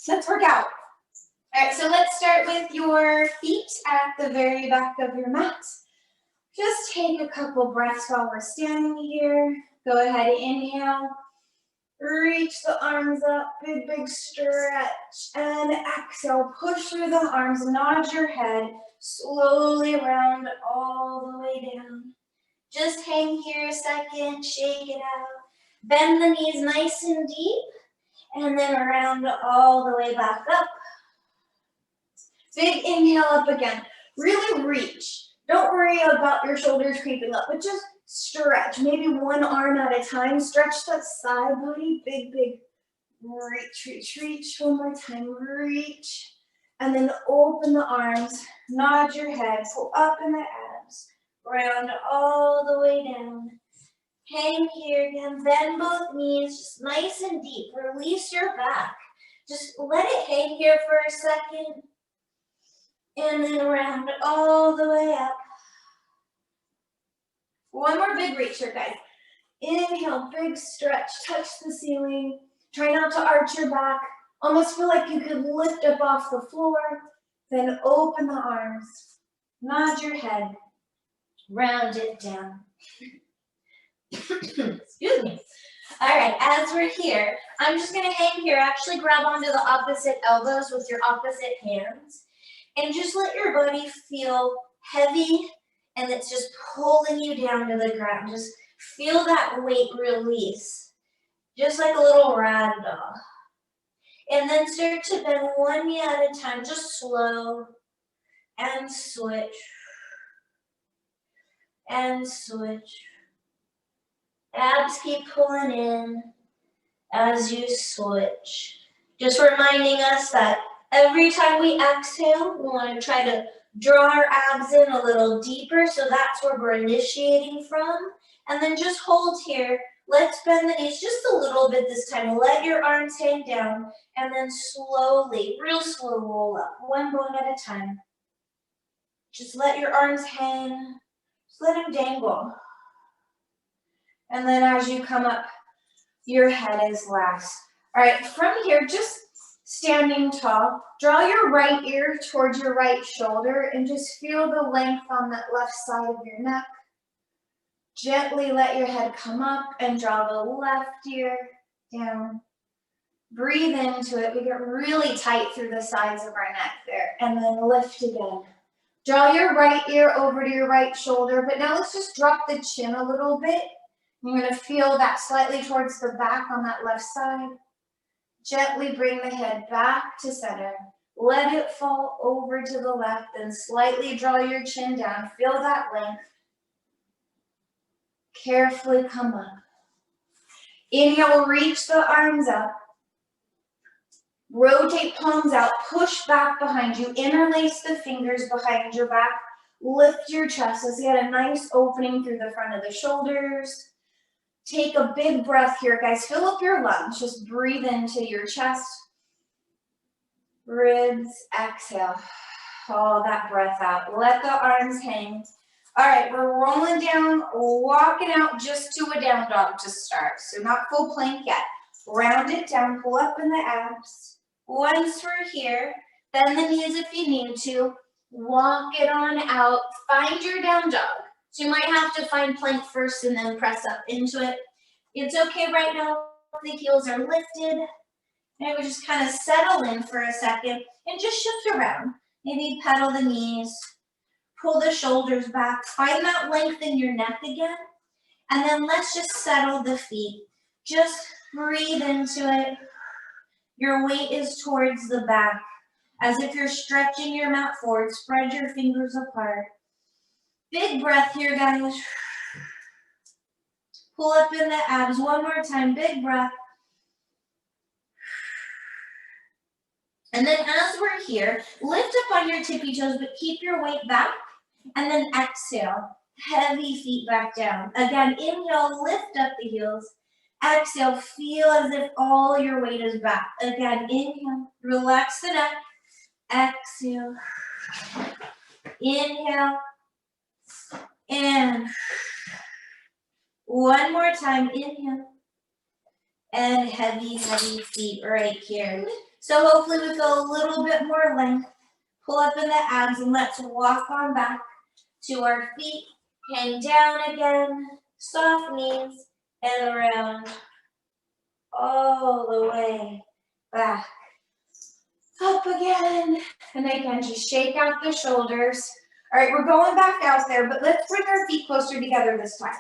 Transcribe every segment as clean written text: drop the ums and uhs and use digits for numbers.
Let's work out. All right, so let's start with your feet at the very back of your mat. Just take a couple breaths while we're standing here. Go ahead, inhale. Reach the arms up, big stretch, and exhale. Push through the arms, nod your head, slowly round all the way down. Just hang here a second, shake it out. Bend the knees nice and deep, and then round all the way back up. Big inhale up again. Really reach. Don't worry about your shoulders creeping up, but just stretch. Maybe one arm at a time. Stretch that side body. Big reach. One more time. Reach. And then open the arms. Nod your head. Pull up in the abs. Round all the way down. Hang here again. Bend both knees. Just nice and deep. Release your back. Just let it hang here for a second. And then round all the way up. One more big reach here, guys. Inhale, big stretch, touch the ceiling. Try not to arch your back. Almost feel like you could lift up off the floor. Then open the arms. Nod your head. Round it down. Excuse me. All right, as we're here, I'm just going to hang here. Actually grab onto the opposite elbows with your opposite hands. And just let your body feel heavy, and it's just pulling you down to the ground. Just feel that weight release, just like a little rag doll. And then start to bend one knee at a time, just slow, and switch, and switch. Abs keep pulling in as you switch. Just reminding us that every time we exhale, we want to try to draw our abs in a little deeper, so that's where we're initiating from. And then just hold here. Let's bend the knees just a little bit this time. Let your arms hang down, and then slowly, real slow, roll up, one bone at a time. Just let your arms hang. Just let them dangle. And then as you come up, your head is last. All right, from here, just standing tall, draw your right ear towards your right shoulder and just feel the length on that left side of your neck. Gently let your head come up and draw the left ear down. Breathe into it. We get really tight through the sides of our neck there. And then lift again. Draw your right ear over to your right shoulder, but now let's just drop the chin a little bit. You're going to feel that slightly towards the back on that left side. Gently bring the head back to center. Let it fall over to the left, then slightly draw your chin down. Feel that length. Carefully come up. Inhale, reach the arms up. Rotate palms out, push back behind you. Interlace the fingers behind your back. Lift your chest. Let's get a nice opening through the front of the shoulders. Take a big breath here, guys. Fill up your lungs. Just breathe into your chest. Ribs, exhale. Oh, that breath out. Let the arms hang. All right, we're rolling down, walking out just to a down dog to start. So not full plank yet. Round it down, pull up in the abs. Once we're here, bend the knees if you need to. Walk it on out. Find your down dog. So you might have to find plank first and then press up into it. It's okay right now if the heels are lifted. Maybe just kind of settle in for a second and just shift around. Maybe pedal the knees, pull the shoulders back, find that length in your neck again. And then let's just settle the feet. Just breathe into it. Your weight is towards the back. As if you're stretching your mat forward, spread your fingers apart. Big breath here, guys. Pull up in the abs one more time. Big breath. And then as we're here, lift up on your tippy toes, but keep your weight back. And then exhale. Heavy feet back down. Again, inhale, lift up the heels. Exhale, feel as if all your weight is back. Again, inhale, relax the neck. Exhale. Inhale. And one more time, inhale. And heavy feet right here. So hopefully we feel a little bit more length. Pull up in the abs and let's walk on back to our feet. Hang down again, soft knees, and around all the way back. Up again. And again, just shake out the shoulders. All right, we're going back out there, but let's bring our feet closer together this time.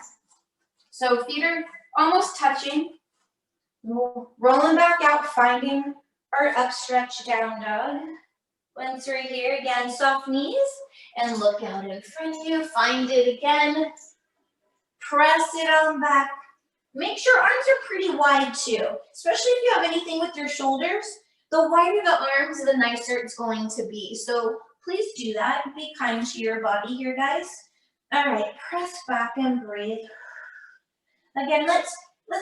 So feet are almost touching. Rolling back out, finding our upstretch down dog. Once we're here, again, soft knees, and look out in front of you. Find it again. Press it on back. Make sure arms are pretty wide too, especially if you have anything with your shoulders. The wider the arms, the nicer it's going to be. So please do that. Be kind to your body here, guys. All right, press back and breathe. Again, let's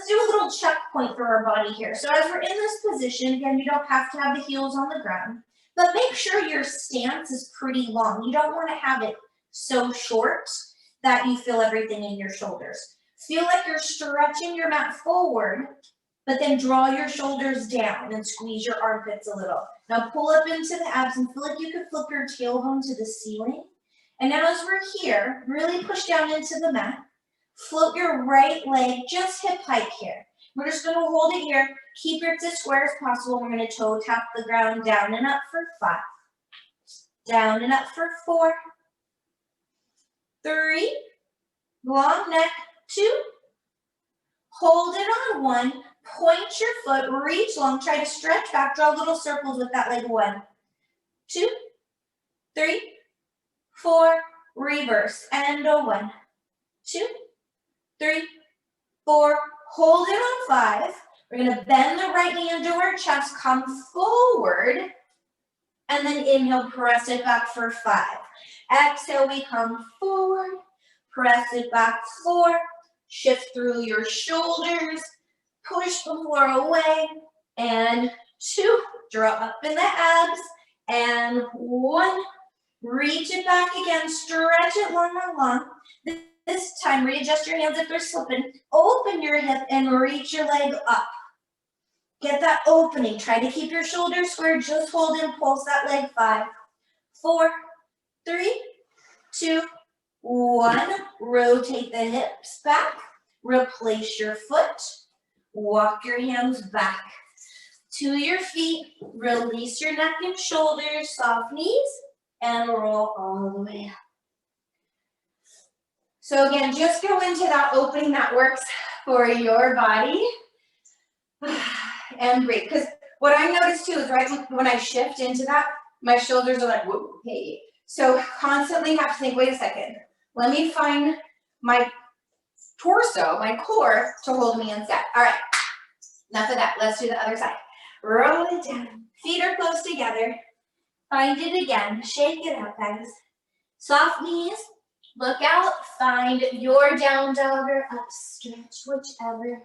do a little checkpoint for our body here. So as we're in this position, again, you don't have to have the heels on the ground, but make sure your stance is pretty long. You don't want to have it so short that you feel everything in your shoulders. Feel like you're stretching your mat forward, but then draw your shoulders down and squeeze your armpits a little. Now pull up into the abs and feel like you could flip your tailbone to the ceiling. And now as we're here, really push down into the mat. Float your right leg just hip height here. We're just going to hold it here. Keep it as square as possible. We're going to toe tap the ground, down and up for 5. Down and up for 4. 3. Long neck. 2. Hold it on 1. Point your foot, reach long, try to stretch back, draw little circles with that leg. 1, 2, 3, 4, reverse, and a 1, 2, 3, 4, hold it on 5. We're gonna bend the right knee into our chest, come forward, and then inhale, press it back for 5. Exhale, we come forward, press it back 4, shift through your shoulders, push the floor away, and 2, draw up in the abs, and 1, reach it back again, stretch it long. This time, readjust your hands if they're slipping, open your hip and reach your leg up. Get that opening, try to keep your shoulders square, just hold and pulse that leg. 5, 4, 3, 2, 1, rotate the hips back, replace your foot. Walk your hands back to your feet, release your neck and shoulders, soft knees, and roll all the way up. So again, just go into that opening that works for your body. And breathe, because what I noticed too is right when I shift into that, my shoulders are like, whoa, hey. So constantly have to think, wait a second, let me find my torso, my core, to hold me in set. All right, enough of that. Let's do the other side. Roll it down. Feet are close together. Find it again. Shake it out, guys. Soft knees. Look out. Find your down dog or up stretch, whichever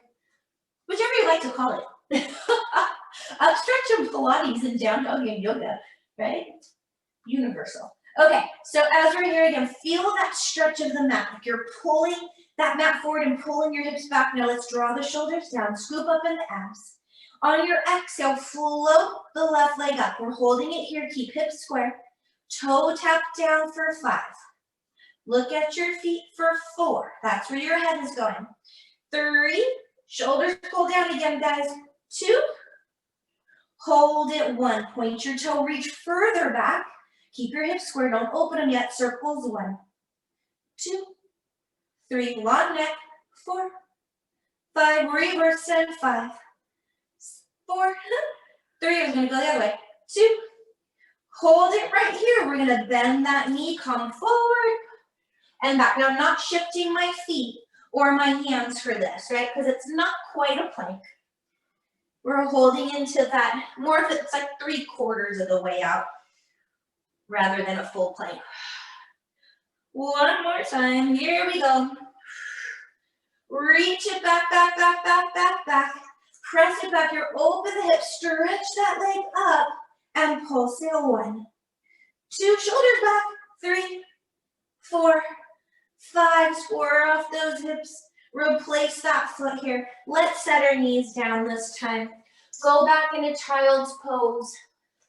you like to call it. Up stretch of Pilates and down dog and yoga, right? Universal. Okay, so as we're here again, feel that stretch of the mat. Like you're pulling that mat forward and pulling your hips back. Now let's draw the shoulders down, scoop up in the abs. On your exhale, float the left leg up. We're holding it here, keep hips square. Toe tap down for 5. Look at your feet for 4. That's where your head is going. 3, shoulders pull down again, guys. 2, hold it. 1, point your toe, reach further back. Keep your hips square, don't open them yet. Circles. 1, 2, 3, long neck. 4, 5, reverse and 5, 4, 3, I was gonna go the other way. 2, hold it right here. We're gonna bend that knee, come forward and back. Now I'm not shifting my feet or my hands for this, right? Because it's not quite a plank. We're holding into that, more if it's like 3/4 of the way out rather than a full plank. One more time, here we go. Reach it back, back, back, back, back, back. Press it back, you're open the hips, stretch that leg up, and pulse it. 1, 2, shoulders back. 3, 4, 5, square off those hips. Replace that foot here. Let's set our knees down this time. Go back into child's pose,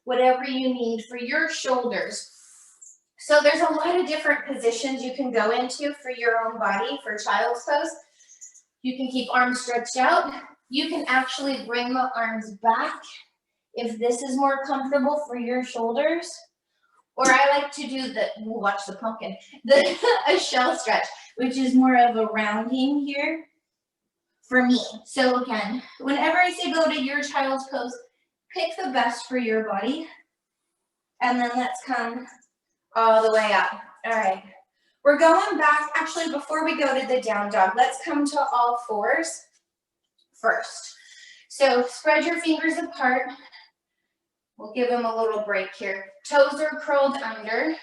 whatever you need for your shoulders. So there's a lot of different positions you can go into for your own body for child's pose. You can keep arms stretched out. You can actually bring the arms back if this is more comfortable for your shoulders. Or I like to do watch the pumpkin, a shell stretch, which is more of a rounding here for me. So again, whenever I say go to your child's pose, pick the best for your body. And then let's come all the way up. All right. We're going back. Actually, before we go to the down dog, let's come to all fours first. So spread your fingers apart. We'll give them a little break here. Toes are curled under.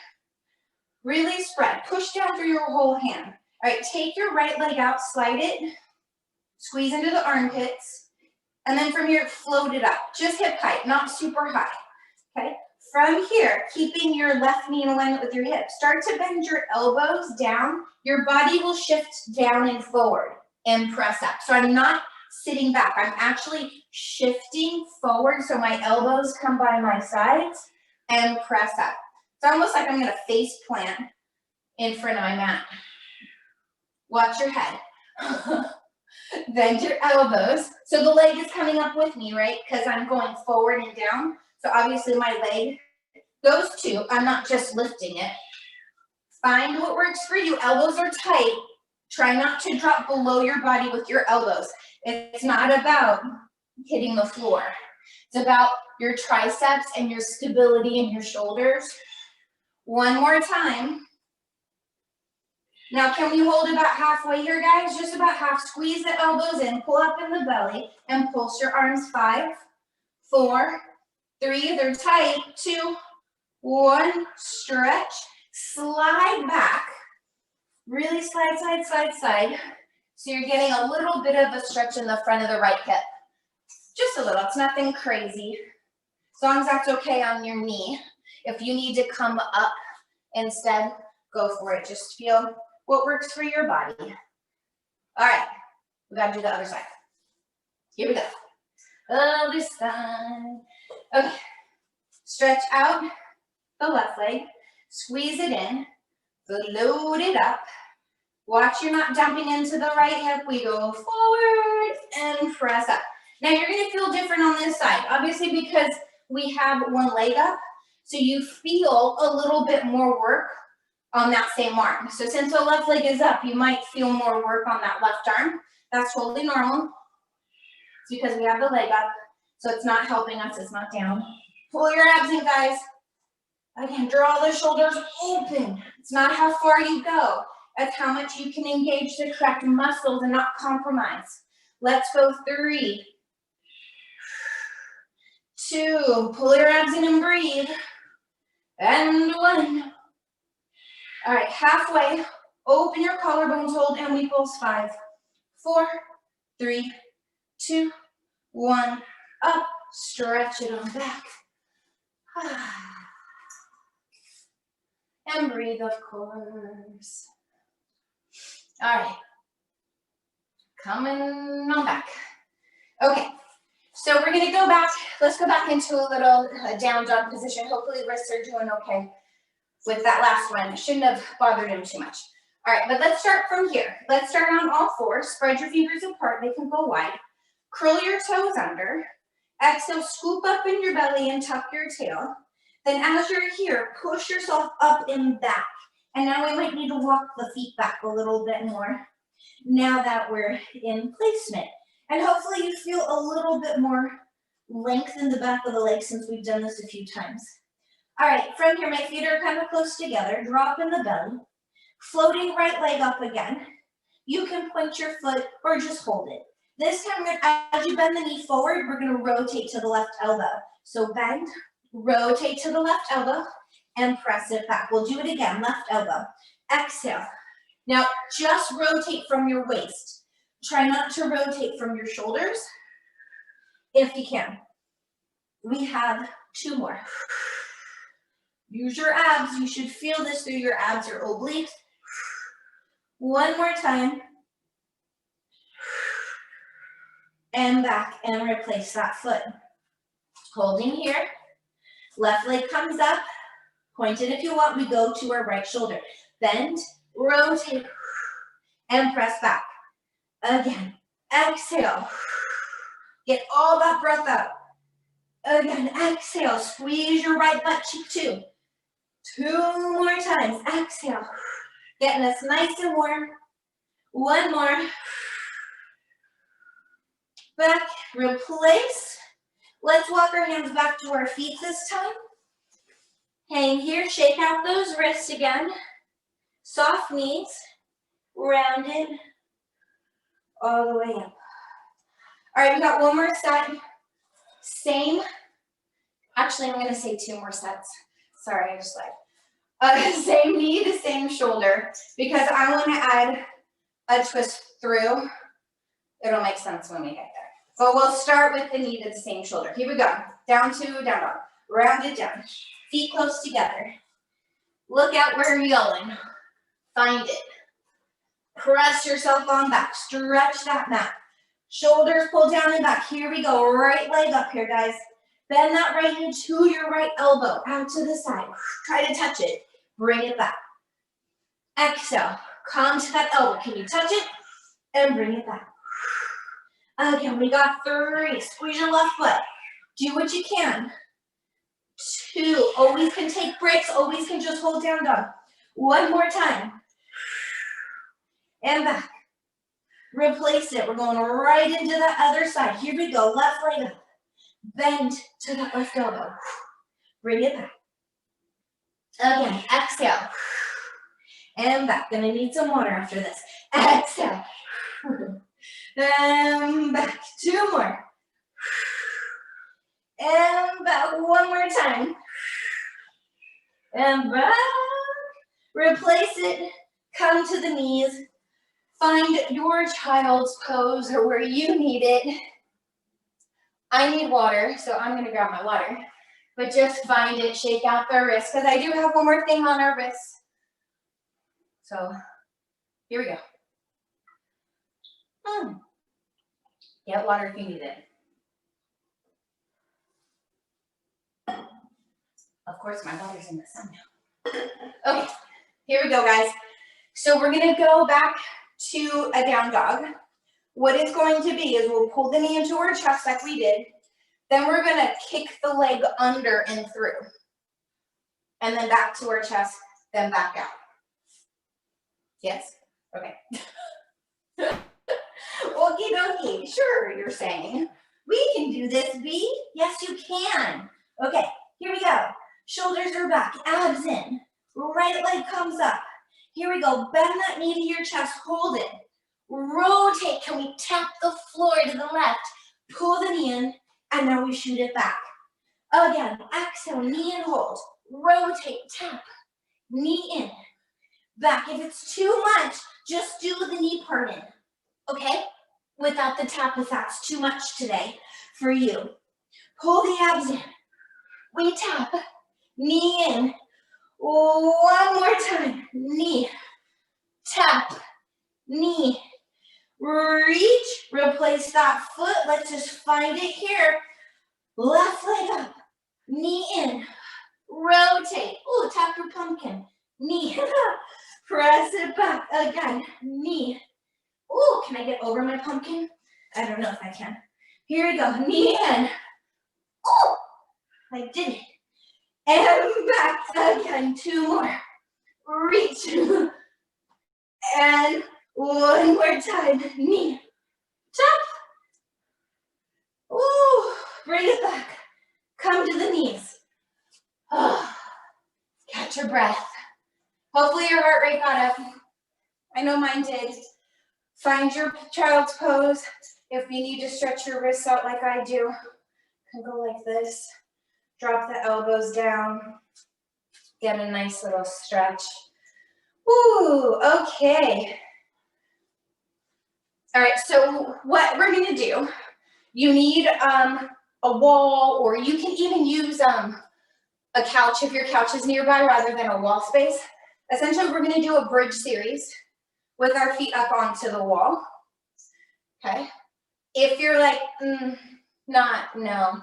Really spread. Push down through your whole hand. All right, take your right leg out, slide it, squeeze into the armpits, and then from here, float it up. Just hip height, not super high. Okay? From here, keeping your left knee in alignment with your hip, start to bend your elbows down. Your body will shift down and forward and press up. So I'm not sitting back. I'm actually shifting forward so my elbows come by my sides and press up. It's almost like I'm going to face plant in front of my mat. Watch your head. Bend your elbows. So the leg is coming up with me, right? Because I'm going forward and down. So obviously my leg goes too. I'm not just lifting it. Find what works for you. Elbows are tight. Try not to drop below your body with your elbows. It's not about hitting the floor. It's about your triceps and your stability in your shoulders. One more time. Now, can we hold about halfway here, guys? Just about half. Squeeze the elbows in, pull up in the belly, and pulse your arms. 5, 4, 3, they're tight. 2, 1, stretch. Slide back. Really slide, slide, slide, slide. So you're getting a little bit of a stretch in the front of the right hip. Just a little, it's nothing crazy. As long as that's okay on your knee. If you need to come up instead, go for it. Just feel what works for your body. All right, we gotta do the other side. Here we go. Other side. Okay, stretch out the left leg, squeeze it in, float it up. Watch you're not dumping into the right hip. We go forward and press up. Now you're gonna feel different on this side, obviously because we have one leg up, so you feel a little bit more work on that same arm. So since the left leg is up, you might feel more work on that left arm. That's totally normal. It's because we have the leg up, so it's not helping us, it's not down. Pull your abs in, guys. Again, draw the shoulders open. It's not how far you go, it's how much you can engage the correct muscles and not compromise. Let's go 3, 2, pull your abs in and breathe, and 1. All right, halfway, open your collarbones, hold, and we pulse. 5, 4, 3, 2, 1, up, stretch it on back. And breathe, of course. All right, coming on back. Okay, so we're gonna go back. Let's go back into a little down dog position. Hopefully wrists are doing okay with that last one. Shouldn't have bothered him too much. All right, but let's start from here. Let's start on all fours. Spread your fingers apart. They can go wide. Curl your toes under. Exhale, scoop up in your belly and tuck your tail. Then as you're here, push yourself up and back. And now we might need to walk the feet back a little bit more now that we're in placement. And hopefully you feel a little bit more length in the back of the leg since we've done this a few times. All right, from here, my feet are kind of close together. Drop in the belly. Floating right leg up again. You can point your foot or just hold it. This time, as you bend the knee forward, we're going to rotate to the left elbow. So bend, rotate to the left elbow, and press it back. We'll do it again, left elbow. Exhale. Now, just rotate from your waist. Try not to rotate from your shoulders if you can. We have 2 more. Use your abs. You should feel this through your abs or obliques. 1 more time. and back, and replace that foot. Holding here, left leg comes up, point it if you want, we go to our right shoulder. Bend, rotate, and press back. Again, exhale. Get all that breath out. Again, exhale, squeeze your right butt cheek too. 2 more times, exhale. Getting us nice and warm. 1 more. Back, replace. Let's walk our hands back to our feet this time. Hang here, shake out those wrists again. Soft knees, rounded, all the way up. All right, we got 1 more set. Same, actually I'm gonna say 2 more sets. Sorry, I just lied. Same knee to same shoulder, because I wanna add a twist through. It'll make sense when we get there. But we'll start with the knee to the same shoulder. Here we go. Down to down dog. Rounded down. Feet close together. Look out where you're going. Find it. Press yourself on back. Stretch that mat. Shoulders pull down and back. Here we go. Right leg up here, guys. Bend that right knee to your right elbow. Out to the side. Try to touch it. Bring it back. Exhale. Come to that elbow. Can you touch it? And bring it back. Again, we got 3. Squeeze your left foot. Do what you can. 2. Always can take breaks. Always can just hold down dog. 1 more time. And back. Replace it. We're going right into the other side. Here we go. Left leg up. Bend to that left elbow. Bring it back. Again, exhale. And back. Gonna need some water after this. Exhale. And back. 2 more. And back. 1 more time. And back. Replace it. Come to the knees. Find your child's pose or where you need it. I need water, so I'm gonna grab my water. But just find it, shake out the wrists, because I do have 1 more thing on our wrists. So here we go. Get water if you need it. Of course, my water's in the sun now. Okay, here we go, guys. So we're gonna go back to a down dog. What it's going to be is we'll pull the knee into our chest like we did. Then we're gonna kick the leg under and through. And then back to our chest, then back out. Yes? Okay. Okie dokie, sure, you're saying. We can do this, B. Yes, you can. Okay, here we go. Shoulders are back, abs in. Right leg comes up. Here we go, bend that knee to your chest, hold it. Rotate, can we tap the floor to the left? Pull the knee in, and now we shoot it back. Again, exhale, knee and hold. Rotate, tap, knee in. Back, if it's too much, just do the knee part in, okay? Without the tap if that's too much today for you. Pull the abs in. We tap, knee in. 1 more time, knee, tap, knee, reach, replace that foot, let's just find it here, left leg up, knee in, rotate, ooh, tap your pumpkin, knee, press it back, again, knee, ooh, can I get over my pumpkin? I don't know if I can, here we go, knee in, ooh, I did it. And back again, 2 more. Reach. And 1 more time. Knee. Tap. Ooh, bring it back. Come to the knees. Oh, catch your breath. Hopefully your heart rate got up. I know mine did. Find your child's pose. If you need to stretch your wrists out like I do, you can go like this. Drop the elbows down. Get a nice little stretch. Ooh, okay. All right, so what we're gonna do, you need a wall, or you can even use a couch if your couch is nearby rather than a wall space. Essentially, we're gonna do a bridge series with our feet up onto the wall, okay? If you're like, no,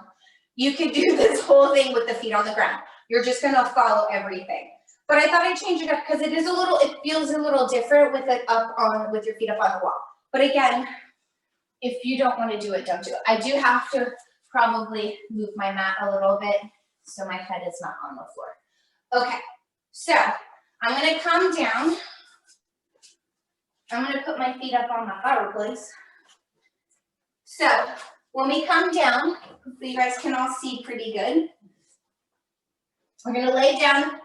you could do this whole thing with the feet on the ground. You're just gonna follow everything. But I thought I'd change it up because it feels a little different with it with your feet up on the wall. But again, if you don't want to do it, don't do it. I do have to probably move my mat a little bit so my head is not on the floor. Okay, so I'm gonna come down. I'm gonna put my feet up on the fireplace. So when we come down, hopefully you guys can all see pretty good. We're gonna lay down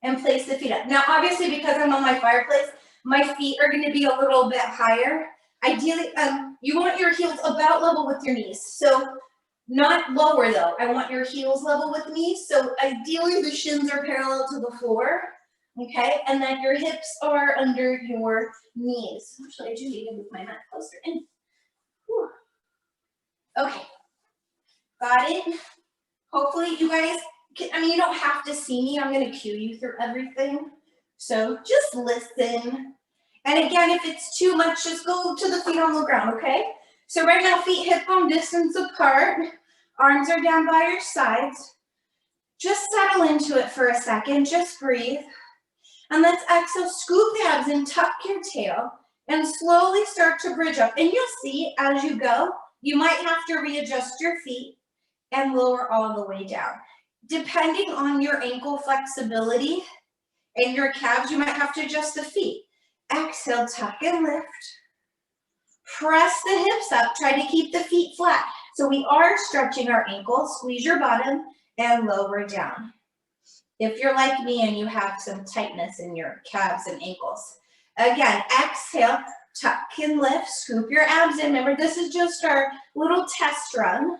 and place the feet up. Now, obviously, because I'm on my fireplace, my feet are gonna be a little bit higher. Ideally, you want your heels about level with your knees. So not lower though. I want your heels level with me. So ideally the shins are parallel to the floor, okay? And then your hips are under your knees. Actually, I do need to move my mat closer in. Whew. Okay, got it? Hopefully you guys, you don't have to see me. I'm gonna cue you through everything. So just listen. And again, if it's too much, just go to the feet on the ground, okay? So right now, feet hip bone distance apart. Arms are down by your sides. Just settle into it for a second. Just breathe. And let's exhale, scoop the abs and tuck your tail and slowly start to bridge up. And you'll see as you go, you might have to readjust your feet and lower all the way down. Depending on your ankle flexibility and your calves, you might have to adjust the feet. Exhale, tuck and lift. Press the hips up, try to keep the feet flat. So we are stretching our ankles, squeeze your bottom and lower down. If you're like me and you have some tightness in your calves and ankles. Again, exhale, tuck and lift, scoop your abs in. Remember, this is just our little test run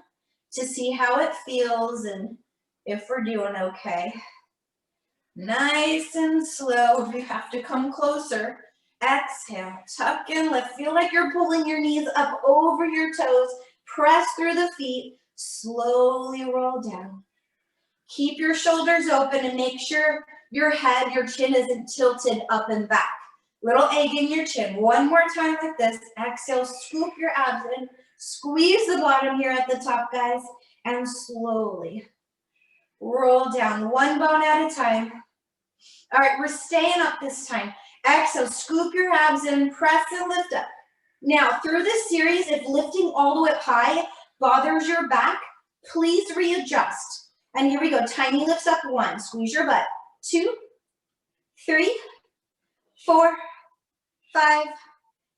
to see how it feels and if we're doing okay. Nice and slow. If you have to come closer, exhale, tuck and lift. Feel like you're pulling your knees up over your toes. Press through the feet. Slowly roll down. Keep your shoulders open and make sure your head, your chin isn't tilted up and back. Little egg in your chin. One more time like this. Exhale, scoop your abs in. Squeeze the bottom here at the top, guys. And slowly roll down, one bone at a time. All right, we're staying up this time. Exhale, scoop your abs in, press and lift up. Now, through this series, if lifting all the way up high bothers your back, please readjust. And here we go, tiny lifts up, 1, squeeze your butt, 2, 3, 4, 5,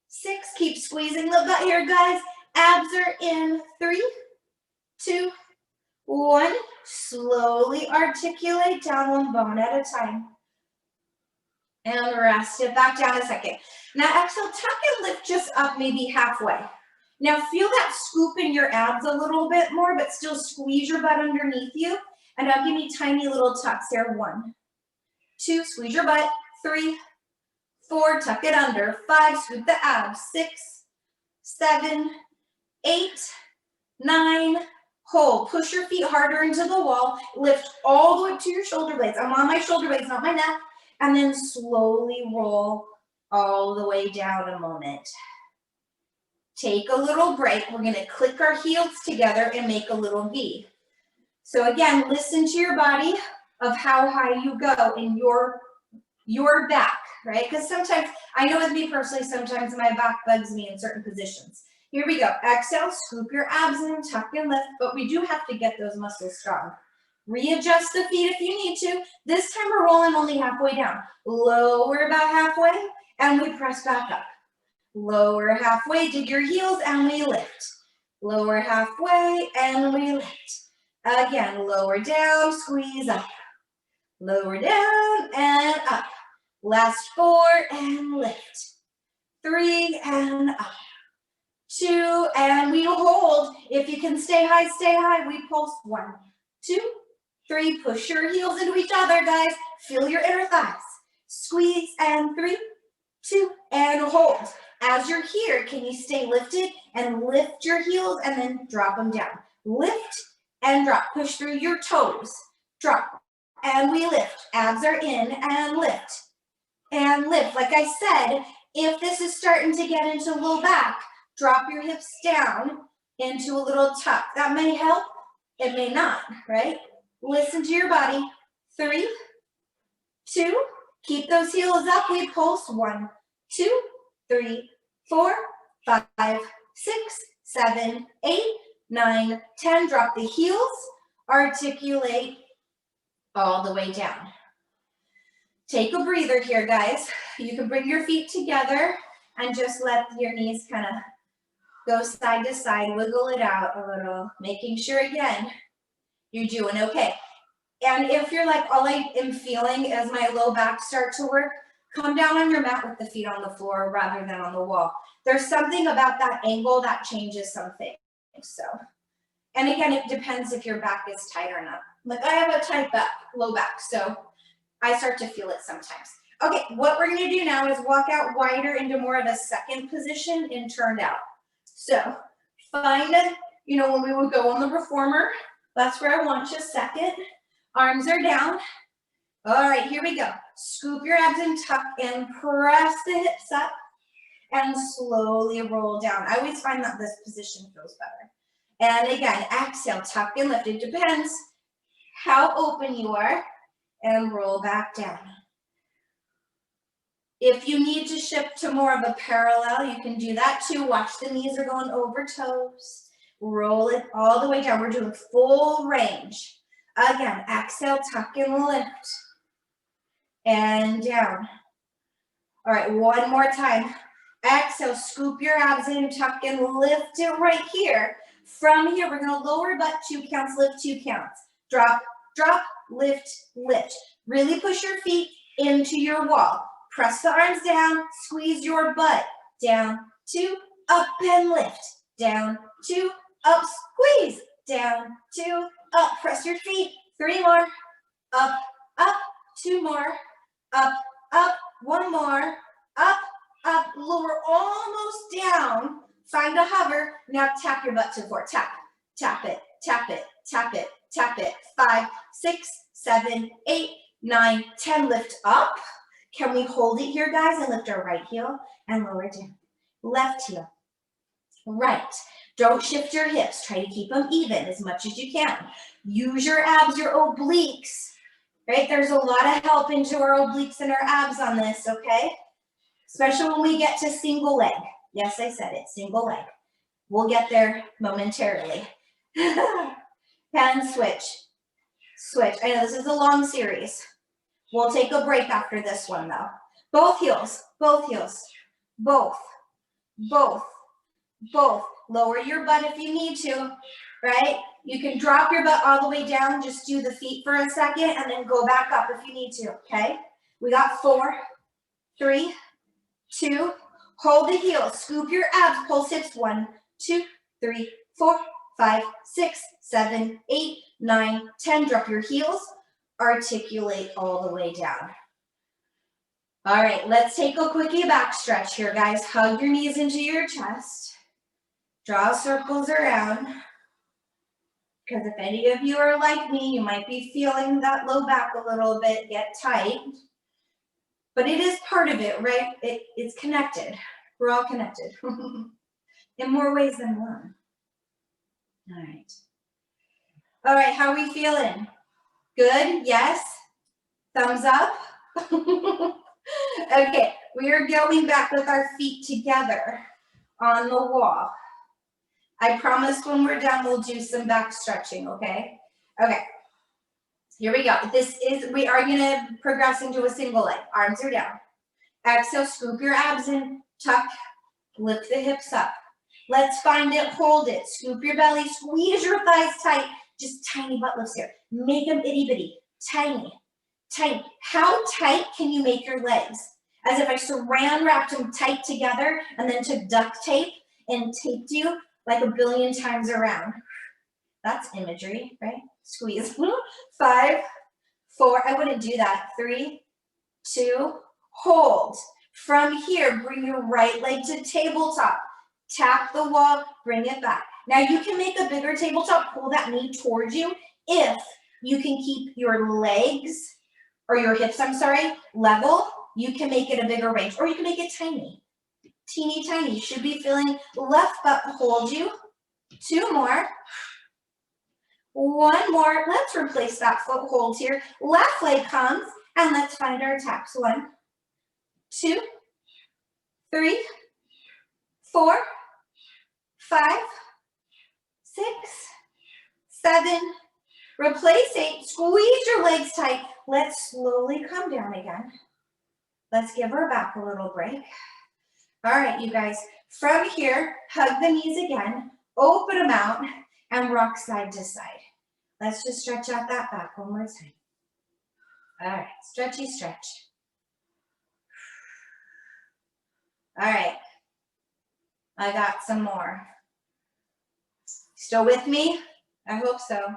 6, keep squeezing the butt here, guys. Abs are in, 3, 2, 1, slowly articulate down one bone at a time. And rest it back down a second. Now exhale, tuck and lift just up maybe halfway. Now feel that scoop in your abs a little bit more, but still squeeze your butt underneath you. And now give me tiny little tucks here. 1, 2, squeeze your butt. 3, 4, tuck it under. 5, scoop the abs. 6, 7, 8, 9, hold. Push your feet harder into the wall. Lift all the way up to your shoulder blades. I'm on my shoulder blades, not my neck. And then slowly roll all the way down a moment. Take a little break. We're going to click our heels together and make a little V. So again, listen to your body of how high you go in your back, right? Because sometimes, I know with me personally, sometimes my back bugs me in certain positions. Here we go. Exhale, scoop your abs in, tuck and lift, but we do have to get those muscles strong. Readjust the feet if you need to. This time we're rolling only halfway down. Lower about halfway, and we press back up. Lower halfway, dig your heels, and we lift. Lower halfway, and we lift. Again, lower down, squeeze up. Lower down, and up. Last 4, and lift. 3, and up. 2, and we hold. If you can stay high, we pulse. 1, 2, 3, push your heels into each other, guys. Feel your inner thighs. Squeeze, and 3, 2, and hold. As you're here, can you stay lifted and lift your heels and then drop them down. Lift and drop. Push through your toes. Drop. And we lift. Abs are in and lift. And lift. Like I said, if this is starting to get into low back, drop your hips down into a little tuck. That may help, it may not, right? Listen to your body. 3, 2, keep those heels up. We pulse. 1, 2, 3, 4, 5, 6, 7, 8, 9, 10. Drop the heels. Articulate all the way down. Take a breather here, guys. You can bring your feet together and just let your knees kind of go side to side, wiggle it out a little, making sure, again, you're doing okay. And if you're like, all I am feeling is my low back start to work, come down on your mat with the feet on the floor rather than on the wall. There's something about that angle that changes something. So, and again, it depends if your back is tight or not. Like I have a tight back, low back, so I start to feel it sometimes. Okay, what we're gonna do now is walk out wider into more of a second position and turned out. So find, when we would go on the reformer, that's where I want you. Second, arms are down. All right, here we go. Scoop your abs and tuck in, press the hips up, and slowly roll down. I always find that this position feels better. And again, exhale, tuck and lift. It depends how open you are, and roll back down. If you need to shift to more of a parallel, you can do that too. Watch the knees are going over toes. Roll it all the way down. We're doing full range. Again, exhale, tuck and lift. And down. All right, one more time. Exhale, scoop your abs in, tuck and lift it right here. From here, we're gonna lower butt 2 counts, lift 2 counts. Drop, drop, lift, lift. Really push your feet into your wall. Press the arms down, squeeze your butt. Down, 2, up and lift. Down, 2, up, squeeze. Down, 2, up. Press your feet. 3 more. Up, up. 2 more. Up, up. 1 more. Up, up. Lower almost down. Find a hover. Now tap your butt to the floor. Tap, tap it, tap it, tap it, tap it. 5, 6, 7, 8, 9, 10. Lift up. Can we hold it here, guys, and lift our right heel and lower down? Left heel, right. Don't shift your hips. Try to keep them even as much as you can. Use your abs, your obliques, right? There's a lot of help into our obliques and our abs on this, okay? Especially when we get to single leg. Yes, I said it, single leg. We'll get there momentarily. Hand switch, switch. I know this is a long series. We'll take a break after this one though. Both heels, both heels, both, both, both. Lower your butt if you need to, right? You can drop your butt all the way down, just do the feet for a second and then go back up if you need to, okay? We got 4, 3, 2, hold the heels, scoop your abs, pulse hips, 1, 2, 3, 4, 5, 6, 7, 8, 9, 10. Drop your heels. Articulate all the way down. All right, let's take a quickie back stretch here, guys. Hug your knees into your chest. Draw circles around. Because if any of you are like me, you might be feeling that low back a little bit get tight. But it is part of it, right? It's connected. We're all connected. In more ways than one. All right. All right, how are we feeling? Good, yes. Thumbs up. Okay, we are going back with our feet together on the wall. I promise when we're done, we'll do some back stretching, okay? Okay, here we go. We are gonna progress into a single leg. Arms are down. Exhale, scoop your abs in, tuck, lift the hips up. Let's find it, hold it, scoop your belly, squeeze your thighs tight. Just tiny butt lifts here. Make them itty bitty, tiny, tiny. How tight can you make your legs? As if I saran wrapped them tight together and then took duct tape and taped you like a billion times around. That's imagery, right? Squeeze. 5, 4, I wouldn't do that. 3, 2, hold. From here, bring your right leg to tabletop. Tap the wall, bring it back. Now you can make a bigger tabletop, pull that knee towards you if you can keep your legs, or your hips, I'm sorry, level. You can make it a bigger range, or you can make it tiny. teeny tiny. You should be feeling left butt hold you. 2 more. 1 more. Let's replace that foot hold here. Left leg comes, and let's find our taps. 1, 2, 3, 4, 5, 6, 7. Replace 8. Squeeze your legs tight. Let's slowly come down again. Let's give our back a little break. All right, you guys. From here, hug the knees again. Open them out and rock side to side. Let's just stretch out that back one more time. All right, stretchy stretch. All right, I got some more. Still with me? I hope so.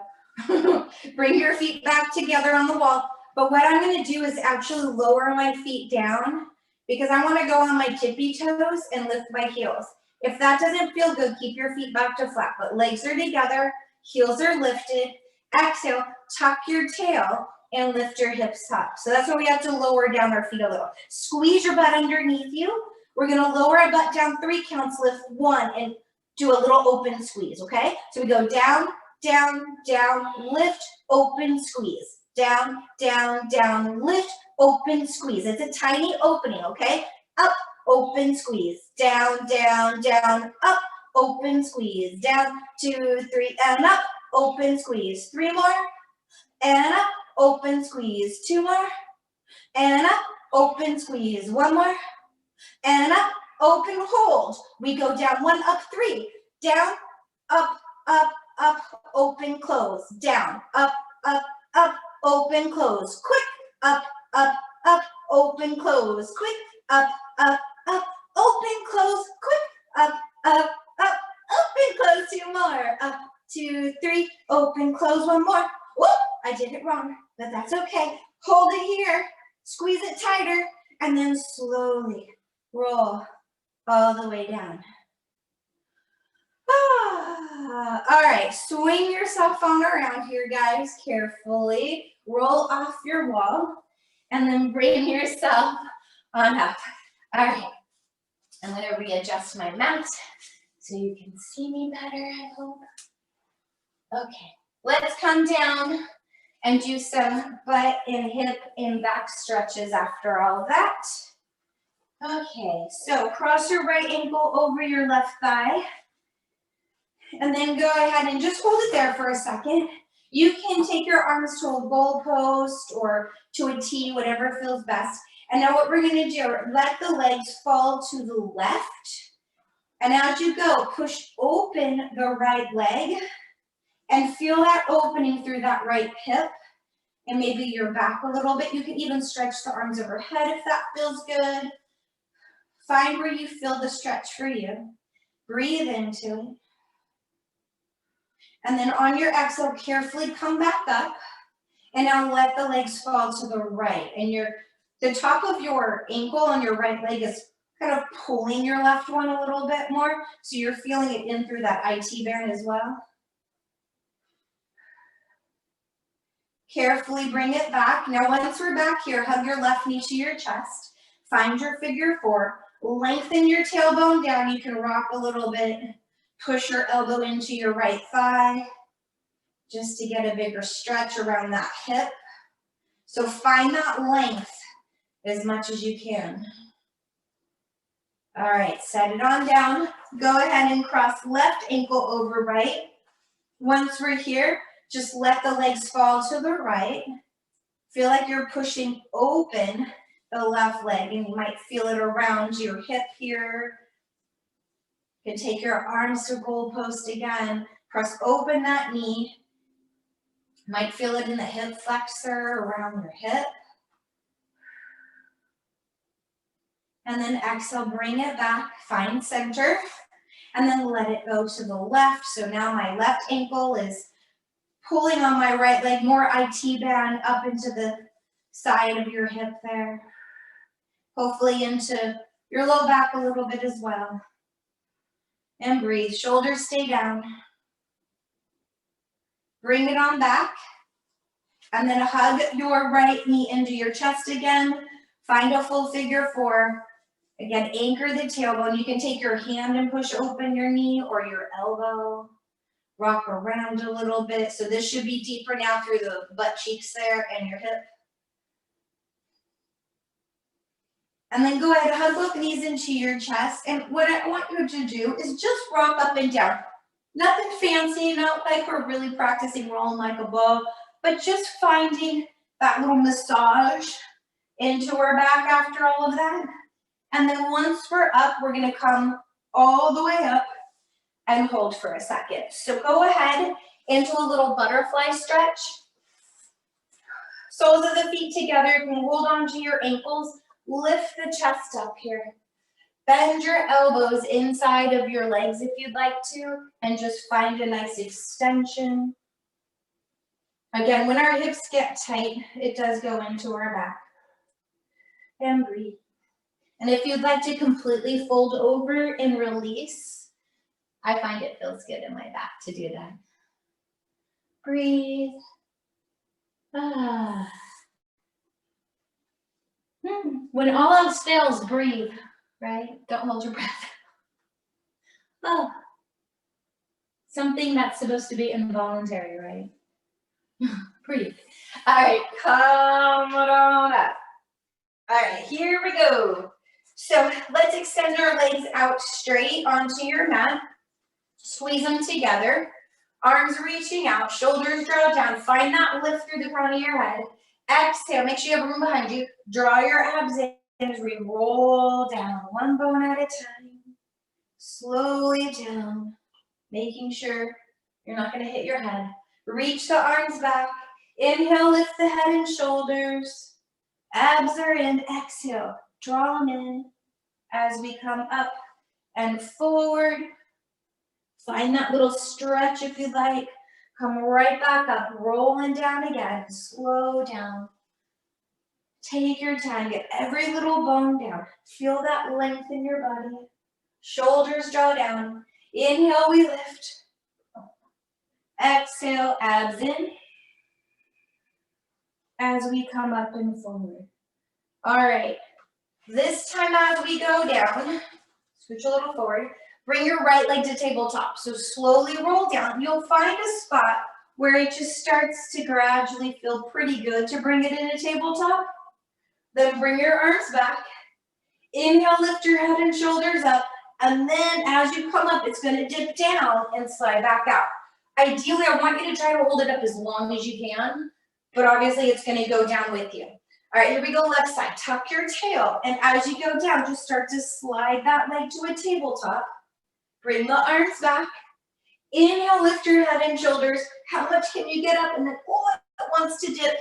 Bring your feet back together on the wall. But what I'm going to do is actually lower my feet down because I want to go on my tippy toes and lift my heels. If that doesn't feel good, keep your feet back to flat, but legs are together, heels are lifted. Exhale, tuck your tail and lift your hips up. So that's why we have to lower down our feet a little. Squeeze your butt underneath you. We're going to lower our butt down 3 counts, lift 1, and do a little open squeeze, okay? So we go down, down, down, lift, open, squeeze. Down, down, down, lift, open, squeeze. It's a tiny opening, okay? Up, open, squeeze. Down, down, down, up, open, squeeze. Down, 2, 3, and up, open, squeeze. 3 more, and up, open, squeeze. 2 more, and up, open, squeeze. 1 more, and up, open, hold. We go down, 1, up, 3, down, up, up, up, open, close. Down, up, open, close. Quick, up, open, close. Quick, up, open, close. Quick, up, open, close. 2 more. Up, 2, 3, open, close. 1 more. Whoop, I did it wrong, but that's okay. Hold it here, squeeze it tighter, and then slowly roll all the way down. All right, swing yourself on around here, guys, carefully. Roll off your wall, and then bring yourself on up. All right, I'm gonna readjust my mat so you can see me better, I hope. Okay, let's come down and do some butt and hip and back stretches after all that. Okay, so cross your right ankle over your left thigh. And then go ahead and just hold it there for a second. You can take your arms to a goalpost or to a tee, whatever feels best. And now what we're gonna do, let the legs fall to the left. And as you go, push open the right leg and feel that opening through that right hip and maybe your back a little bit. You can even stretch the arms overhead if that feels good. Find where you feel the stretch for you. Breathe into it. And then on your exhale, carefully come back up. And now let the legs fall to the right. And the top of your ankle on your right leg is kind of pulling your left one a little bit more. So you're feeling it in through that IT band as well. Carefully bring it back. Now once we're back here, hug your left knee to your chest. Find your figure 4. Lengthen your tailbone down. You can rock a little bit. Push your elbow into your right thigh just to get a bigger stretch around that hip. So find that length as much as you can. All right, set it on down. Go ahead and cross left ankle over right. Once we're here, just let the legs fall to the right. Feel like you're pushing open the left leg, and you might feel it around your hip here. You can take your arms to goalpost again. Press open that knee. You might feel it in the hip flexor around your hip. And then exhale, bring it back, find center, and then let it go to the left. So now my left ankle is pulling on my right leg, more IT band up into the side of your hip there. Hopefully into your low back a little bit as well. And breathe, shoulders stay down. Bring it on back. And then hug your right knee into your chest again. Find a full figure 4. Again, anchor the tailbone. You can take your hand and push open your knee or your elbow. Rock around a little bit. So this should be deeper now through the butt cheeks there and your hip. And then go ahead, hug both knees into your chest. And what I want you to do is just rock up and down. Nothing fancy, not like we're really practicing rolling like a ball, but just finding that little massage into our back after all of that. And then once we're up, we're gonna come all the way up and hold for a second. So go ahead into a little butterfly stretch. Soles of the feet together, you can hold on to your ankles, lift the chest up here. Bend your elbows inside of your legs if you'd like to, and just find a nice extension. Again, when our hips get tight, it does go into our back. And breathe. And if you'd like to completely fold over and release, I find it feels good in my back to do that. Breathe. When all else fails, breathe, right? Don't hold your breath. Something that's supposed to be involuntary, right? Breathe. All right, come on up. All right, here we go. So let's extend our legs out straight onto your mat. Squeeze them together. Arms reaching out, shoulders draw down. Find that lift through the crown of your head. Exhale, make sure you have room behind you. Draw your abs in as we roll down, one bone at a time. Slowly down, making sure you're not gonna hit your head. Reach the arms back. Inhale, lift the head and shoulders. Abs are in, exhale, draw them in as we come up and forward. Find that little stretch if you'd like. Come right back up, rolling down again, slow down. Take your time, get every little bone down. Feel that length in your body. Shoulders draw down. Inhale, we lift. Exhale, abs in. As we come up and forward. All right, this time as we go down, switch a little forward. Bring your right leg to tabletop. So slowly roll down. You'll find a spot where it just starts to gradually feel pretty good to bring it into tabletop. Then bring your arms back. Inhale, lift your head and shoulders up. And then as you come up, it's gonna dip down and slide back out. Ideally, I want you to try to hold it up as long as you can, but obviously it's gonna go down with you. All right, here we go, left side. Tuck your tail, and as you go down, just start to slide that leg to a tabletop. Bring the arms back. Inhale, lift your head and shoulders. How much can you get up? And then it wants to dip,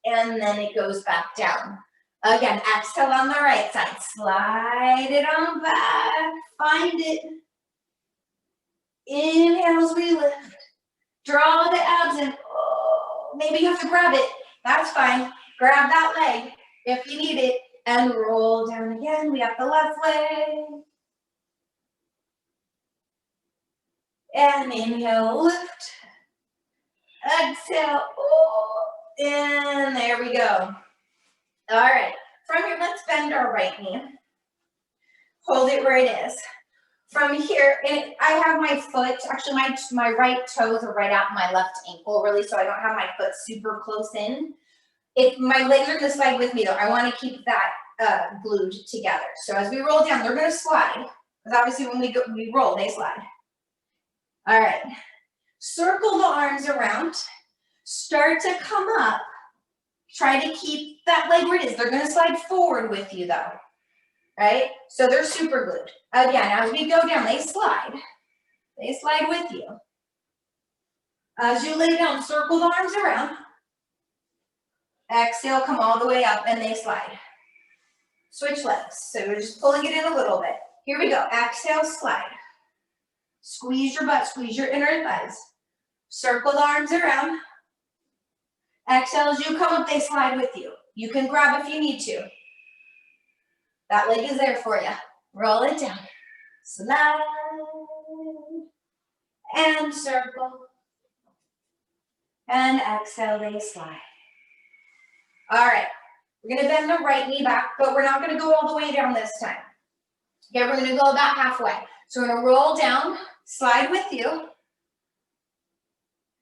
and then it goes back down. Again, exhale on the right side. Slide it on back. Find it. Inhale as we lift. Draw the abs in. Oh, maybe you have to grab it. That's fine. Grab that leg if you need it. And roll down again. We have the left leg. And inhale, lift. Exhale. Oh, and there we go. All right. From here, let's bend our right knee. Hold it where it is. From here, and I have my foot, actually my right toes are right at my left ankle, really, so I don't have my foot super close in. If my legs are gonna slide with me though, I wanna keep that glued together. So as we roll down, they're gonna slide, because obviously when we roll, they slide. All right, circle the arms around, start to come up, try to keep that leg where it is. They're gonna slide forward with you though, right? So they're super glued. Again, as we go down, they slide with you. As you lay down, circle the arms around. Exhale, come all the way up and they slide. Switch legs, so we're just pulling it in a little bit. Here we go, exhale, slide. Squeeze your butt, squeeze your inner thighs. Circle the arms around. Exhale, as you come up, they slide with you. You can grab if you need to. That leg is there for you. Roll it down. Slide. And circle. And exhale, they slide. All right, we're gonna bend the right knee back, but we're not gonna go all the way down this time. Okay, we're gonna go about halfway. So we're gonna roll down, slide with you.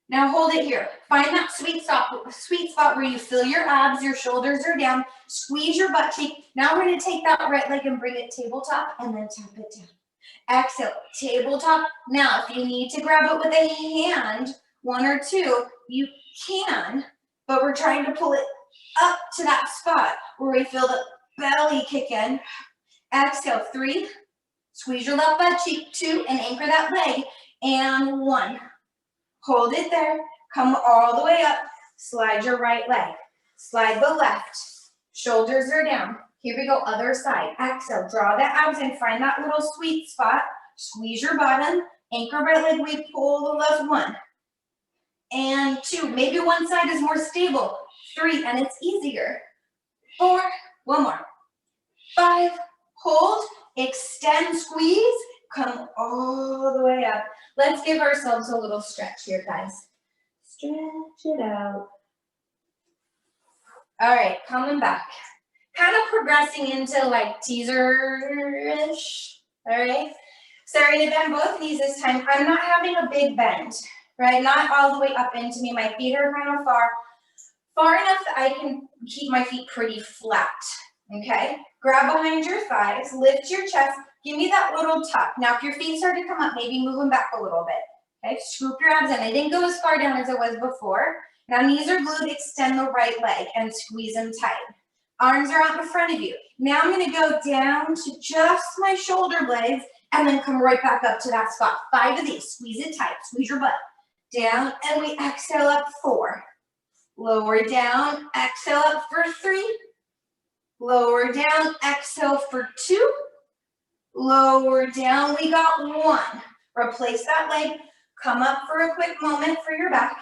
Now hold it here. Find that sweet spot where you feel your abs, your shoulders are down, squeeze your butt cheek. Now we're gonna take that right leg and bring it tabletop and then tap it down. Exhale, tabletop. Now, if you need to grab it with a hand, one or two, you can, but we're trying to pull it up to that spot where we feel the belly kick in. Exhale, 3, squeeze your left butt cheek, 2, and anchor that leg, and 1. Hold it there, come all the way up, slide your right leg, slide the left, shoulders are down. Here we go, other side. Exhale, draw the abs in, find that little sweet spot, squeeze your bottom, anchor right leg, we pull the left, 1, and 2. Maybe one side is more stable, 3, and it's easier. 4, one more. 5, hold, extend, squeeze, come all the way up. Let's give ourselves a little stretch here, guys. Stretch it out. All right, coming back. Kind of progressing into like teaser-ish, all right? Starting to bend both knees this time. I'm not having a big bend, right? Not all the way up into me. My feet are kind of far enough that I can keep my feet pretty flat, okay? Grab behind your thighs, lift your chest, give me that little tuck. Now, if your feet start to come up, maybe move them back a little bit, okay? Scoop your abs in. I didn't go as far down as I was before. Now, knees are glued, extend the right leg and squeeze them tight. Arms are out in front of you. Now I'm gonna go down to just my shoulder blades and then come right back up to that spot. 5 of these, squeeze it tight, squeeze your butt. Down, and we exhale up, 4. Lower down, exhale up for 3. Lower down, exhale for 2. Lower down, we got 1. Replace that leg, come up for a quick moment for your back.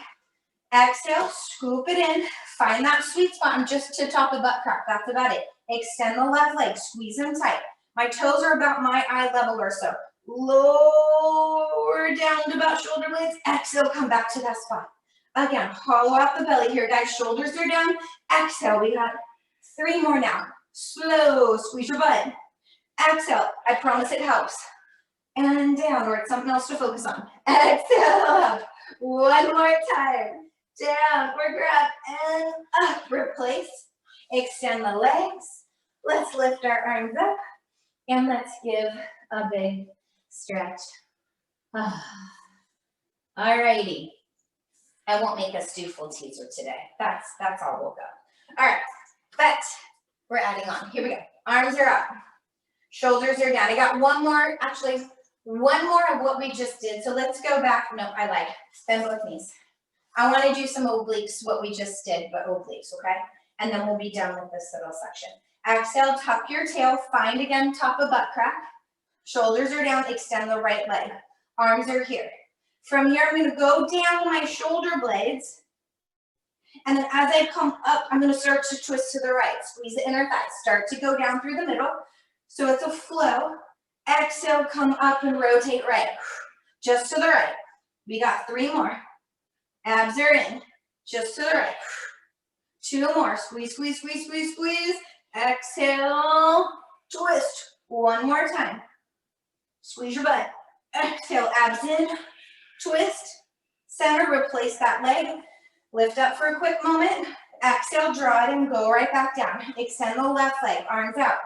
Exhale, scoop it in, find that sweet spot and just to top of butt crack, that's about it. Extend the left leg, squeeze them tight. My toes are about my eye level or so. Lower down to about shoulder blades, exhale, come back to that spot. Again, hollow out the belly here, guys, shoulders are down. Exhale, we got 3 more now. Slow, squeeze your butt. Exhale, I promise it helps. And down, or it's something else to focus on. Exhale up, 1 more time. Down, or grab, and up, replace. Extend the legs. Let's lift our arms up, and let's give a big stretch. Alrighty. I won't make us do full teaser today. That's all we'll go. All right, but we're adding on. Here we go. Arms are up. Shoulders are down. I got one more of what we just did. So let's go back. No, I lied. Bend both knees. I want to do some obliques, what we just did, but obliques, okay? And then we'll be done with this little section. Exhale, tuck your tail. Find again, top of butt crack. Shoulders are down. Extend the right leg. Arms are here. From here, I'm going to go down my shoulder blades. And then as I come up, I'm going to start to twist to the right. Squeeze the inner thighs. Start to go down through the middle. So it's a flow. Exhale, come up and rotate right. Just to the right. We got 3 more. Abs are in. Just to the right. 2 more. Squeeze, squeeze, squeeze, squeeze, squeeze. Exhale, twist. 1 more time. Squeeze your butt. Exhale, abs in. Twist. Center, replace that leg. Lift up for a quick moment. Exhale, draw it and go right back down. Extend the left leg, arms out.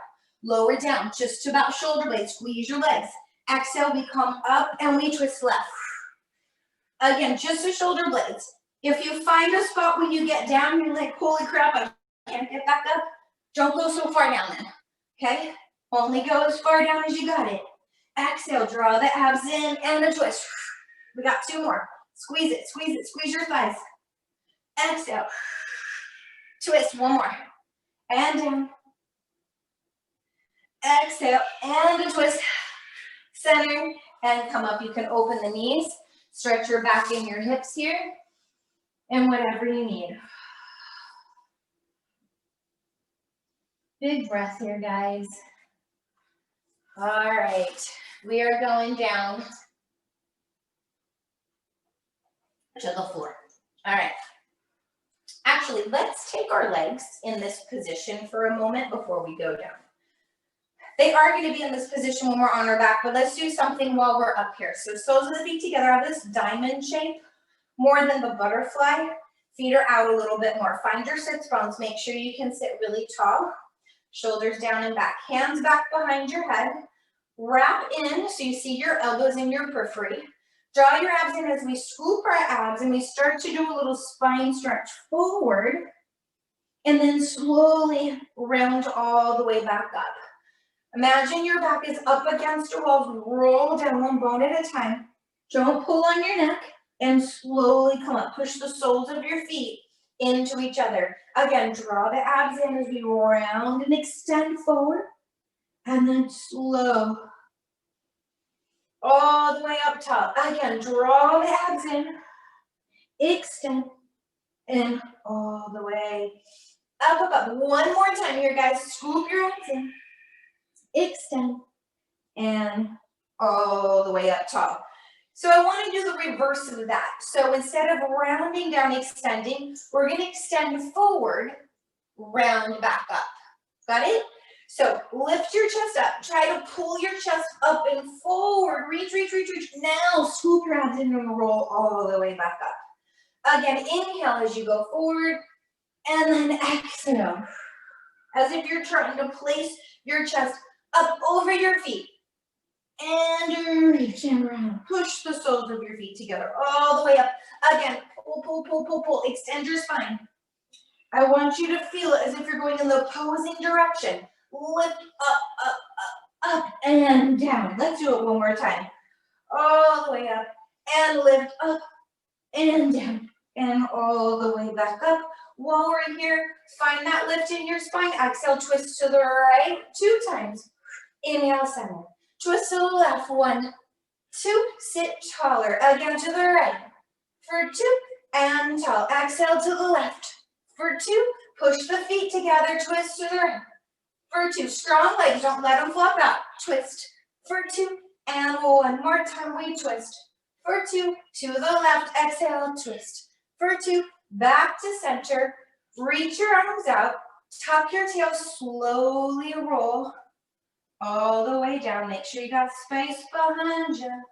Lower down, just to about shoulder blades. Squeeze your legs. Exhale, we come up and we twist left. Again, just to shoulder blades. If you find a spot when you get down, you're like, holy crap, I can't get back up. Don't go so far down then, okay? Only go as far down as you got it. Exhale, draw the abs in and a twist. We got 2 more. Squeeze it, squeeze it, squeeze your thighs. Exhale. Twist, 1 more. And down. Exhale, and a twist. Center, and come up. You can open the knees. Stretch your back and your hips here. And whatever you need. Big breath here, guys. All right. We are going down to the floor. All right. Actually, let's take our legs in this position for a moment before we go down. They are going to be in this position when we're on our back, but let's do something while we're up here. So soles of the feet together have this diamond shape, more than the butterfly. Feet are out a little bit more. Find your sits bones. Make sure you can sit really tall. Shoulders down and back. Hands back behind your head. Wrap in so you see your elbows in your periphery. Draw your abs in as we scoop our abs and we start to do a little spine stretch forward. And then slowly round all the way back up. Imagine your back is up against a wall. Roll down one bone at a time. Don't pull on your neck and slowly come up. Push the soles of your feet into each other. Again, draw the abs in as we round and extend forward. And then slow. All the way up top. Again, draw the abs in. Extend. And all the way up, up, up. One more time here, guys. Scoop your abs in. Extend. And all the way up top. So I want to do the reverse of that. So instead of rounding down, extending, we're going to extend forward, round back up. Got it? So lift your chest up. Try to pull your chest up and forward. Reach, reach, reach, reach. Now scoop your abs in and roll all the way back up. Again, inhale as you go forward. And then exhale. As if you're trying to place your chest up over your feet. And reach and round. Push the soles of your feet together all the way up. Again, pull, pull, pull, pull, pull. Extend your spine. I want you to feel it as if you're going in the opposing direction. Lift up, up, up, up, and down. Let's do it one more time. All the way up. And lift up and down. And all the way back up. While we're here, find that lift in your spine. Exhale, twist to the right 2 times. Inhale, center. Twist to the left, 1, 2, sit taller. Again to the right, for 2, and tall. Exhale to the left, for 2, push the feet together, twist to the right, for 2. Strong legs, don't let them flop out. Twist, for 2, and one more time, we twist, for 2, to the left, exhale, twist, for 2, back to center, reach your arms out, tuck your tail, slowly roll, all the way down. Make sure you got space behind you.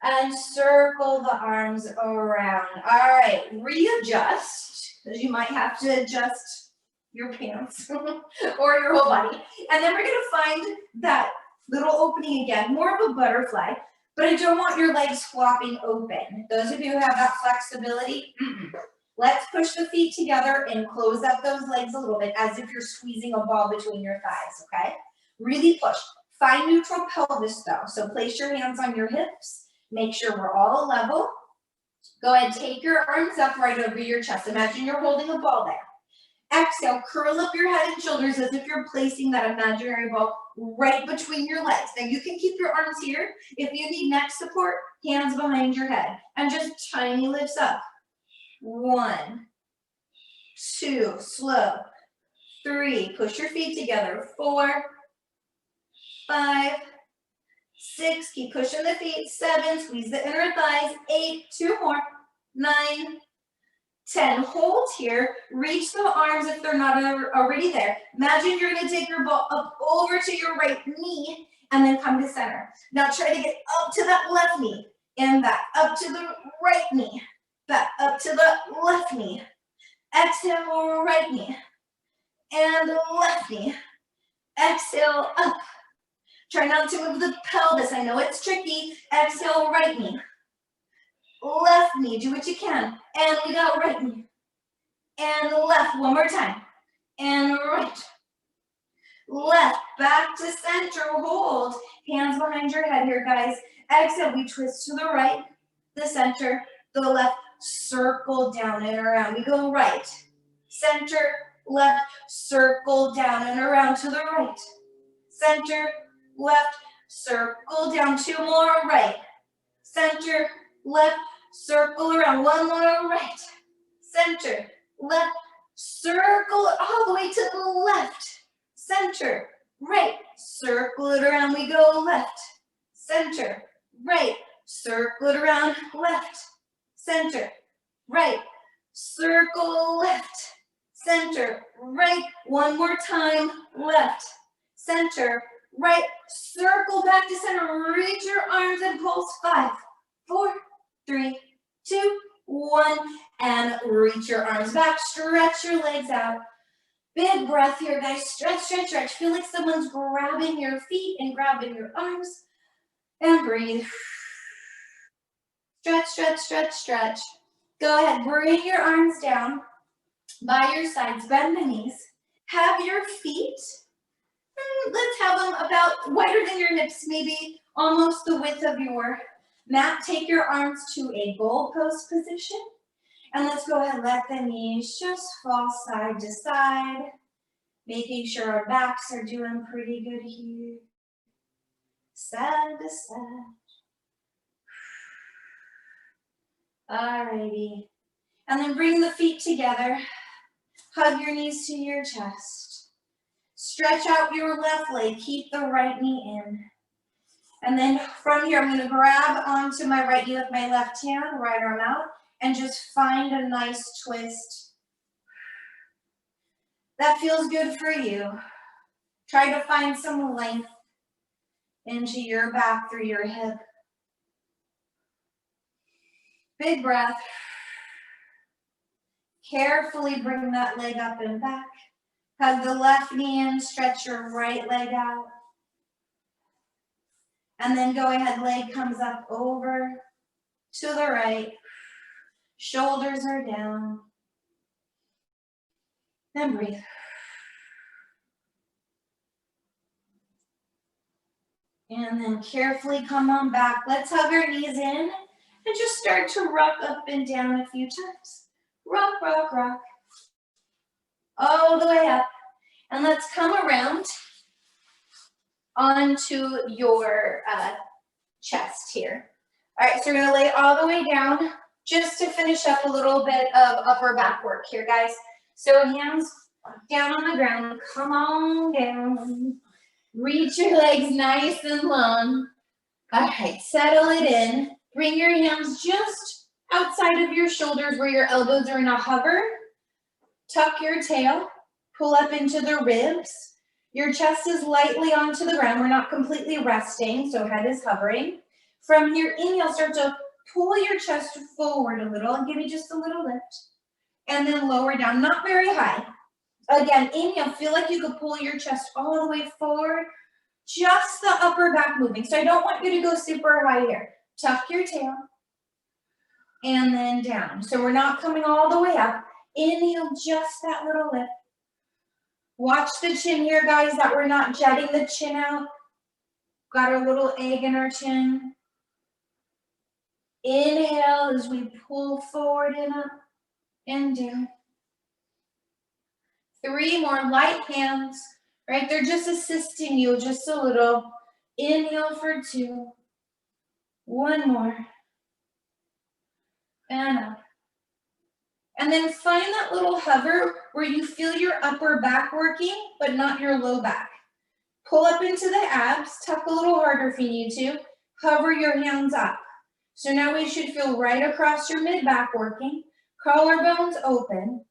And circle the arms around. All right, readjust, because you might have to adjust your pants or your whole body. And then we're going to find that little opening again, more of a butterfly, but I don't want your legs flopping open. Those of you who have that flexibility, let's push the feet together and close up those legs a little bit as if you're squeezing a ball between your thighs, okay? Really push. Find neutral pelvis though. So place your hands on your hips. Make sure we're all level. Go ahead, take your arms up right over your chest. Imagine you're holding a ball there. Exhale, curl up your head and shoulders as if you're placing that imaginary ball right between your legs. Now you can keep your arms here. If you need neck support, hands behind your head. And just tiny lifts up. 1, 2, slow. 3, push your feet together. 4, 5, 6, keep pushing the feet. 7, squeeze the inner thighs. 8, 2 more. 9, 10, hold here. Reach the arms if they're not already there. Imagine you're going to take your ball up over to your right knee and then come to center. Now try to get up to that left knee and back. Up to the right knee. Back up to the left knee. Exhale, right knee. And left knee. Exhale, up. Try not to move the pelvis. I know it's tricky. Exhale, right knee. Left knee. Do what you can. And we got right knee. And left. One more time. And right. Left. Back to center. Hold. Hands behind your head here, guys. Exhale. We twist to the right, the center, the left. Circle down and around. We go right, center, left, circle down and around to the right, center, left, circle down. 2 more, right, center, left, circle around. 1 more, right, center, left, circle all the way to the left, center, right, circle it around. We go left, center, right, circle it around, left, center, right, circle left, center, right. 1 more time, left, center, right, circle back to center, reach your arms and pulse. 5, 4, 3, 2, 1, and reach your arms back, stretch your legs out. Big breath here, guys, stretch, stretch, stretch. Feel like someone's grabbing your feet and grabbing your arms, and breathe. Stretch, stretch, stretch, stretch. Go ahead, bring your arms down by your sides, bend the knees. Have your feet, let's have them about wider than your hips, maybe almost the width of your mat. Take your arms to a goalpost position. And let's go ahead, let the knees just fall side to side, making sure our backs are doing pretty good here. Side to side. Alrighty. And then bring the feet together. Hug your knees to your chest. Stretch out your left leg. Keep the right knee in. And then from here, I'm going to grab onto my right knee with my left hand, right arm out, and just find a nice twist. That feels good for you. Try to find some length into your back through your hip. Big breath. Carefully bring that leg up and back. Hug the left knee in, stretch your right leg out. And then go ahead, leg comes up over to the right. Shoulders are down. Then breathe. And then carefully come on back. Let's hug our knees in and just start to rock up and down a few times. Rock, rock, rock. All the way up. And let's come around onto your chest here. All right, so we're gonna lay all the way down just to finish up a little bit of upper back work here, guys. So hands down on the ground, come on down. Reach your legs nice and long. All right, settle it in. Bring your hands just outside of your shoulders where your elbows are in a hover. Tuck your tail, pull up into the ribs. Your chest is lightly onto the ground. We're not completely resting, so head is hovering. From here, inhale, start to pull your chest forward a little and give me just a little lift. And then lower down, not very high. Again, inhale, feel like you could pull your chest all the way forward. Just the upper back moving. So I don't want you to go super high here. Tuck your tail. And then down. So we're not coming all the way up. Inhale, just that little lift. Watch the chin here, guys, that we're not jetting the chin out. Got a little egg in our chin. Inhale as we pull forward and up and down. 3 more light hands, right? They're just assisting you just a little. Inhale for 2. 1 more. And up. And then find that little hover where you feel your upper back working, but not your low back. Pull up into the abs, tuck a little harder if you need to. Hover your hands up. So now we should feel right across your mid-back working. Collarbones open.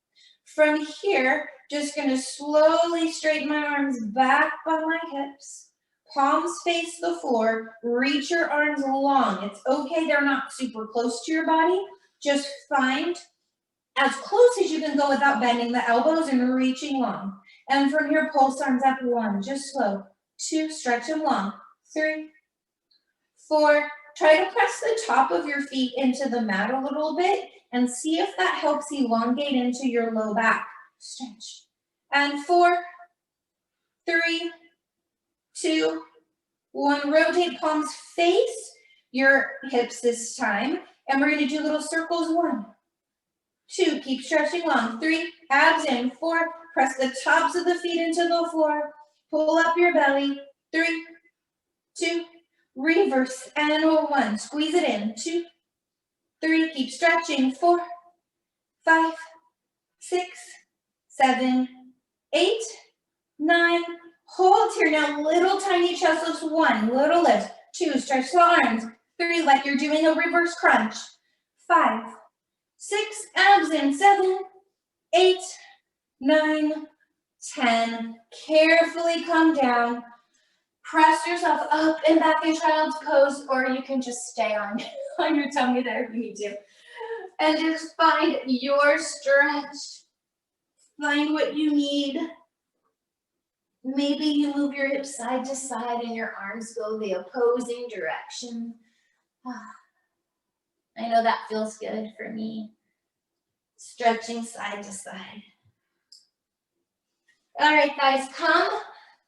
From here, just gonna slowly straighten my arms back by my hips. Palms face the floor. Reach your arms long. It's okay, they're not super close to your body. Just find as close as you can go without bending the elbows and reaching long. And from here, pulse arms up. 1, just slow. 2, stretch them long. 3, 4, try to press the top of your feet into the mat a little bit and see if that helps elongate into your low back. Stretch. And 4, 3, 2, 1. Rotate palms face your hips this time. And we're gonna do little circles. 1, 2, keep stretching long. 3, abs in. 4, press the tops of the feet into the floor. Pull up your belly. 3, 2, reverse, and 1. Squeeze it in. 2, 3, keep stretching. 4, 5, 6, 7, 8, 9. Hold here. Now little tiny chest lifts. 1, little lift. 2, stretch the arms. 3, like you're doing a reverse crunch. 5, 6, abs in. 7, 8, 9, 10. Carefully come down. Press yourself up and back in child's pose, or you can just stay on your tummy there if you need to. And just find your stretch. Find what you need. Maybe you move your hips side to side and your arms go the opposing direction. I know that feels good for me. Stretching side to side. All right, guys, come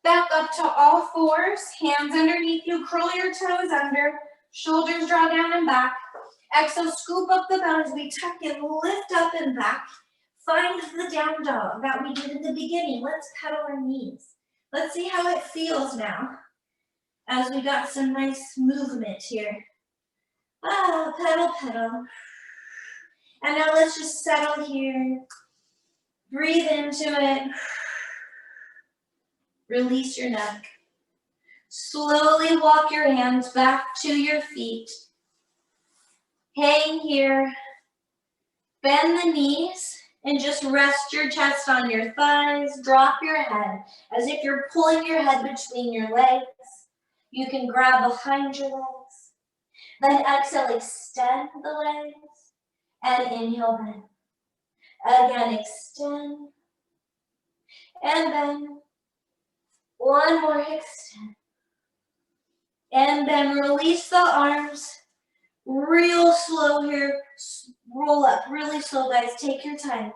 back up to all fours. Hands underneath you. Curl your toes under. Shoulders draw down and back. Exhale, scoop up the belly as we tuck and lift up and back. Find the down dog that we did in the beginning. Let's pedal our knees. Let's see how it feels now as we got some nice movement here. Pedal, pedal. And now let's just settle here. Breathe into it. Release your neck. Slowly walk your hands back to your feet. Hang here. Bend the knees and just rest your chest on your thighs. Drop your head as if you're pulling your head between your legs. You can grab behind your legs. Then exhale, extend the legs. And inhale, bend. Again, extend. And bend. One more extend. And then release the arms. Real slow here. Roll up really slow, guys. Take your time.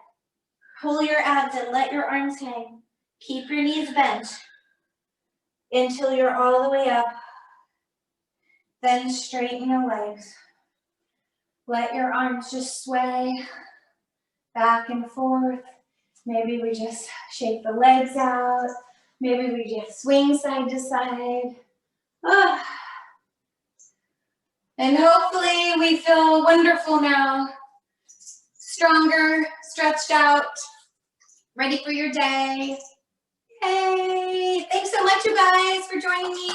Pull your abs and let your arms hang. Keep your knees bent until you're all the way up. Then straighten your legs. Let your arms just sway back and forth. Maybe we just shake the legs out. Maybe we just swing side to side. And hopefully we feel wonderful now. Stronger, stretched out, ready for your day. Hey, thanks so much, you guys, for joining me.